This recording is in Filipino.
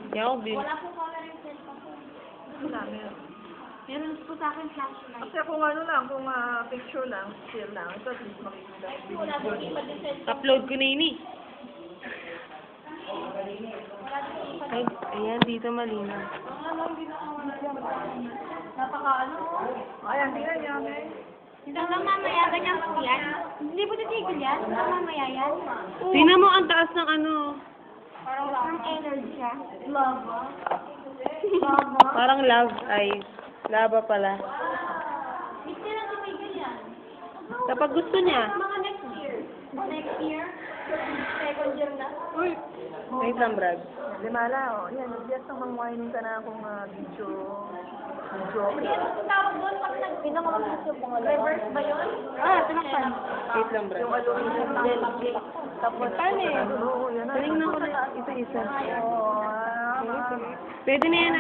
Kaya ako bin. Wala po camera yung cellphone ko. Wala, meron. Meron po sa akin flashlight. Kasi kung ano lang, kung picture lang, still lang, ito at least makikita. Wala po iba din cellphone. Upload ko na yun eh. Wala din iba. Ay, ayan, dito malinaw. Ano, hindi na ako napaka ano. Ayan, tingnan niya, okay? Hanggang mamaya, ganyan po yan. Hindi po titigil yan. Hanggang mamaya yan. Tingnan mo ang taas ng ano. Parang energy siya. Lava. Lava. Parang love eyes. Lava pala. Hindi na tumigil yan. Kapag gusto niya. Mga next year. Next year. Second year na. Uy! Wait lang, Brad. Limala, oh. Yan, just nang whining ka na akong video. Video. Hindi ano tawag doon pag nag-pinamakakas yung pangalan. Reverse ba yun? Tinakpan. Wait lang, Brad. Yung aluminum gel. Tapos, Paano eh? Oo, yan na. Tingnan ko na isa-isa. Oo, Pwede na yan,